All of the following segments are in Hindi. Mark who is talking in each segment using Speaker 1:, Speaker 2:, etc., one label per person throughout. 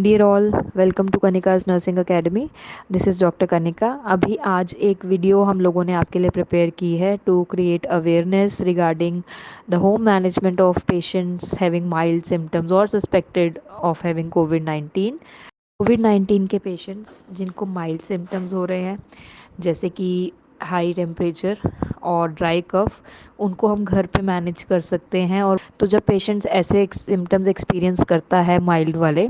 Speaker 1: Dear all, welcome to Kanika's nursing academy. This is doctor Kanika. अभी आज एक वीडियो हम लोगों ने आपके लिए प्रिपेयर की है to create awareness regarding the home management of patients having mild symptoms और सस्पेक्टेड ऑफ हैविंग कोविड 19 के पेशेंट्स जिनको माइल्ड सिम्टम्स हो रहे हैं, जैसे कि हाई टेम्परेचर और ड्राई कफ, उनको हम घर पे मैनेज कर सकते हैं। और तो जब पेशेंट्स ऐसे सिम्टम्स एक्सपीरियंस करता है माइल्ड वाले,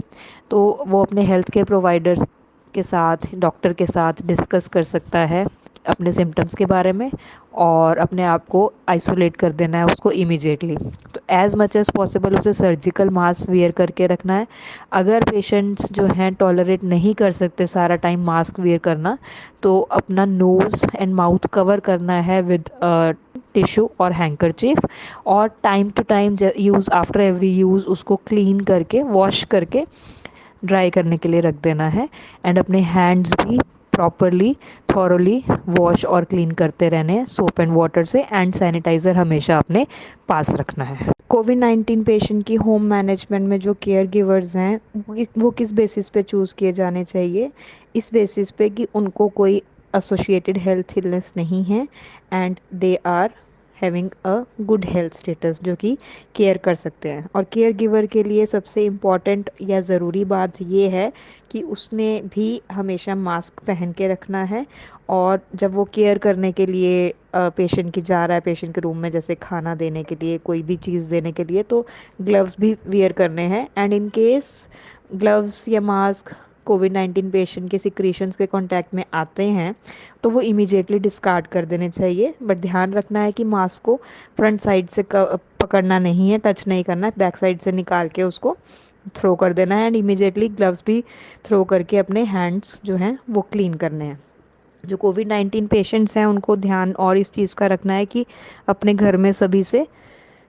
Speaker 1: तो वो अपने हेल्थ केयर प्रोवाइडर्स के साथ, डॉक्टर के साथ डिस्कस कर सकता है अपने सिम्टम्स के बारे में, और अपने आप को आइसोलेट कर देना है उसको इमीडिएटली। तो एज़ मच एज़ पॉसिबल उसे सर्जिकल मास्क वियर करके रखना है। अगर पेशेंट्स जो हैं टॉलरेट नहीं कर सकते सारा टाइम मास्क वियर करना, तो अपना नोज़ एंड माउथ कवर करना है विद टिश्यू और हैंकरचीफ, और time to time use, after every use उसको क्लीन करके, वॉश करके ड्राई करने के लिए रख देना है। एंड अपने हैंड्स भी प्रॉपरली थॉरोली वॉश और क्लीन करते रहने हैं सोप एंड वाटर से, एंड सैनिटाइज़र हमेशा अपने पास रखना है। कोविड 19 पेशेंट की होम मैनेजमेंट में जो केयर गिवर्स हैं वो किस बेसिस पे चूज़ किए जाने चाहिए? इस बेसिस पे कि उनको कोई एसोसिएटेड हेल्थ इलनेस नहीं है and they are having a good health status, जो कि केयर कर सकते हैं। और केयर गिवर के लिए सबसे इम्पॉर्टेंट या ज़रूरी बात ये है कि उसने भी हमेशा मास्क पहन के रखना है। और जब वो केयर करने के लिए पेशेंट की जा रहा है, पेशेंट के रूम में, जैसे खाना देने के लिए, कोई भी चीज़ देने के लिए, तो ग्लव्स भी वियर करने हैं। एंड इन केस ग्लव्स या मास्क कोविड 19 पेशेंट के सिक्रीशंस के कांटेक्ट में आते हैं, तो वो इमीडिएटली डिस्कार्ड कर देने चाहिए। बट ध्यान रखना है कि मास्क को फ्रंट साइड से पकड़ना नहीं है, टच नहीं करना है, बैक साइड से निकाल के उसको थ्रो कर देना है। एंड इमीडिएटली ग्लव्स भी थ्रो करके अपने हैंड्स जो हैं वो क्लीन करने हैं। जो कोविड 19 पेशेंट्स हैं उनको ध्यान और इस चीज़ का रखना है कि अपने घर में सभी से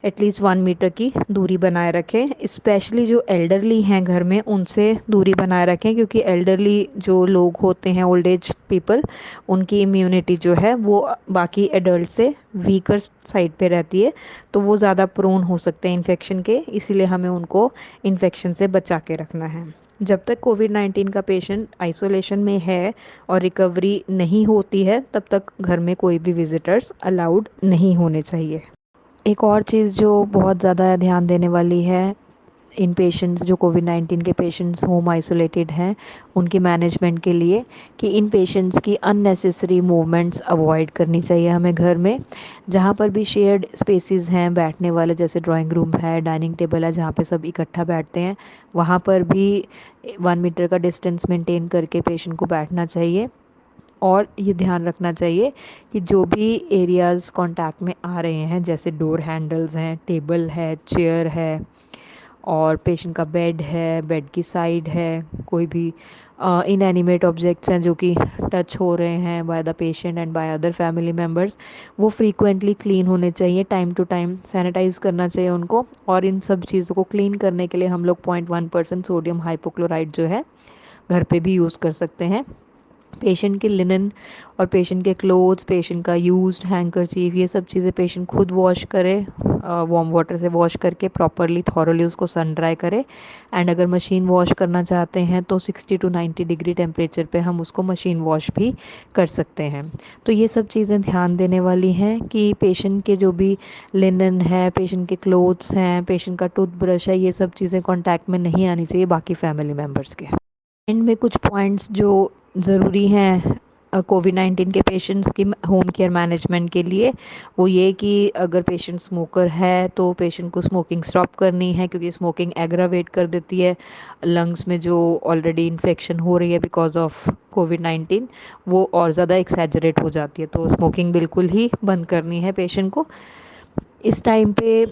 Speaker 1: एटलीस्ट 1 मीटर की दूरी बनाए रखें। स्पेशली जो एल्डरली हैं घर में, उनसे दूरी बनाए रखें, क्योंकि एल्डरली जो लोग होते हैं, ओल्ड एज पीपल, उनकी इम्यूनिटी जो है वो बाकी एडल्ट से वीकर साइड पे रहती है, तो वो ज़्यादा प्रोन हो सकते हैं इन्फेक्शन के। इसीलिए हमें उनको इन्फेक्शन से बचा के रखना है। जब तक कोविड 19 का पेशेंट आइसोलेशन में है और रिकवरी नहीं होती है, तब तक घर में कोई भी विजिटर्स अलाउड नहीं होने चाहिए। एक और चीज़ जो बहुत ज़्यादा ध्यान देने वाली है इन पेशेंट्स, जो कोविड 19 के पेशेंट्स होम आइसोलेटेड हैं, उनकी मैनेजमेंट के लिए, कि इन पेशेंट्स की अननेसेसरी मूवमेंट्स अवॉइड करनी चाहिए हमें घर में। जहाँ पर भी शेयर्ड स्पेसेस हैं बैठने वाले, जैसे ड्राइंग रूम है, डाइनिंग टेबल है, जहाँ पे सब इकट्ठा बैठते हैं, वहाँ पर भी 1 मीटर का डिस्टेंस मेंटेन करके पेशेंट को बैठना चाहिए। और ये ध्यान रखना चाहिए कि जो भी एरियाज़ कांटेक्ट में आ रहे हैं, जैसे डोर हैंडल्स हैं, टेबल है, चेयर है, और पेशेंट का बेड है, बेड की साइड है, कोई भी इनएनिमेट ऑब्जेक्ट्स हैं जो कि टच हो रहे हैं by the patient and by other family members, वो फ्रीक्वेंटली क्लीन होने चाहिए, टाइम टू टाइम सैनिटाइज़ करना चाहिए उनको। और इन सब चीज़ों को क्लीन करने के लिए हम लोग 0.1% सोडियम हाइपोक्लोराइड जो है घर पे भी यूज़ कर सकते हैं। पेशेंट के लिनन और पेशेंट के क्लोथ्स, पेशेंट का यूज्ड हैंकरचीफ, ये सब चीज़ें पेशेंट खुद वॉश करे, वार्म वाटर से वॉश करके प्रॉपरली थॉरली उसको सन ड्राई करे। एंड अगर मशीन वॉश करना चाहते हैं तो 60 to 90 डिग्री टेम्परेचर पे हम उसको मशीन वॉश भी कर सकते हैं। तो ये सब चीज़ें ध्यान देने वाली हैं कि पेशेंट के जो भी लिनन है, पेशेंट के क्लोथ्स हैं, पेशेंट का टूथब्रश है, ये सब चीज़ें कॉन्टैक्ट में नहीं आनी चाहिए बाकी फैमिली मेम्बर्स के। एंड में कुछ पॉइंट्स जो ज़रूरी हैं कोविड 19 के पेशेंट्स की होम केयर मैनेजमेंट के लिए, वो ये कि अगर पेशेंट स्मोकर है तो पेशेंट को स्मोकिंग स्टॉप करनी है, क्योंकि स्मोकिंग एग्रावेट कर देती है लंग्स में जो ऑलरेडी इन्फेक्शन हो रही है बिकॉज ऑफ कोविड 19, वो और ज़्यादा एक्सैजरेट हो जाती है। तो स्मोकिंग बिल्कुल ही बंद करनी है पेशेंट को। इस टाइम पे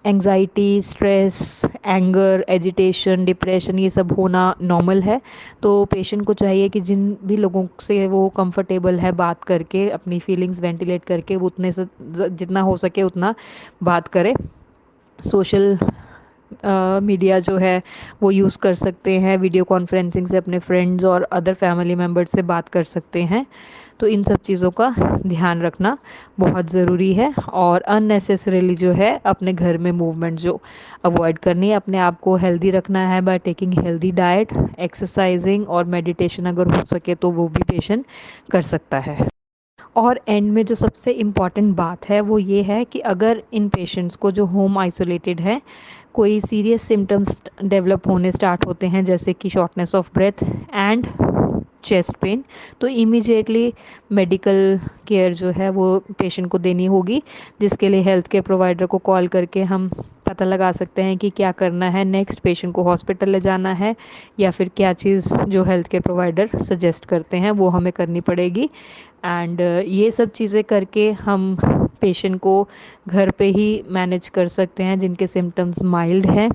Speaker 1: anxiety, stress, anger, agitation, depression, ये सब होना नॉर्मल है। तो पेशेंट को चाहिए कि जिन भी लोगों से वो कंफर्टेबल है बात करके, अपनी फीलिंग्स वेंटिलेट करके, वो उतने से जितना हो सके उतना बात करे। सोशल मीडिया जो है वो यूज़ कर सकते हैं, वीडियो कॉन्फ्रेंसिंग से अपने फ्रेंड्स और अदर फैमिली मेम्बर्स से बात कर सकते हैं। तो इन सब चीज़ों का ध्यान रखना बहुत ज़रूरी है। और अननेसेसरीली जो है अपने घर में मूवमेंट जो अवॉइड करनी है, अपने आप को हेल्दी रखना है by taking healthy diet, exercising और मेडिटेशन अगर हो सके तो वो भी पेशेंट कर सकता है। और एंड में जो सबसे इम्पॉर्टेंट बात है वो ये है कि अगर इन पेशेंट्स को जो होम आइसोलेटेड है कोई सीरियस सिम्टम्स डेवलप होने स्टार्ट होते हैं, जैसे कि shortness of breath and chest pain, तो इमीडिएटली मेडिकल केयर जो है वो पेशेंट को देनी होगी, जिसके लिए हेल्थ केयर प्रोवाइडर को कॉल करके हम पता लगा सकते हैं कि क्या करना है नेक्स्ट, पेशेंट को हॉस्पिटल ले जाना है या फिर क्या चीज़ जो हेल्थ केयर प्रोवाइडर सजेस्ट करते हैं वो हमें करनी पड़ेगी। एंड ये सब चीज़ें करके हम पेशेंट को घर पे ही मैनेज कर सकते हैं जिनके सिम्टम्स माइल्ड हैं।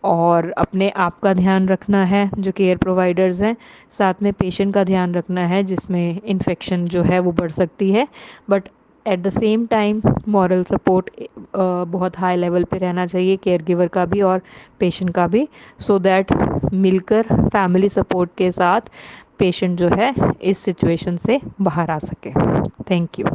Speaker 1: और अपने आप का ध्यान रखना है जो केयर प्रोवाइडर्स हैं, साथ में पेशेंट का ध्यान रखना है जिसमें इन्फेक्शन जो है वो बढ़ सकती है। But at the same time moral support बहुत हाई लेवल पे रहना चाहिए, केयर गिवर का भी और पेशेंट का भी, सो दैट मिलकर फैमिली सपोर्ट के साथ पेशेंट जो है इस सिचुएशन से बाहर आ सके। Thank you.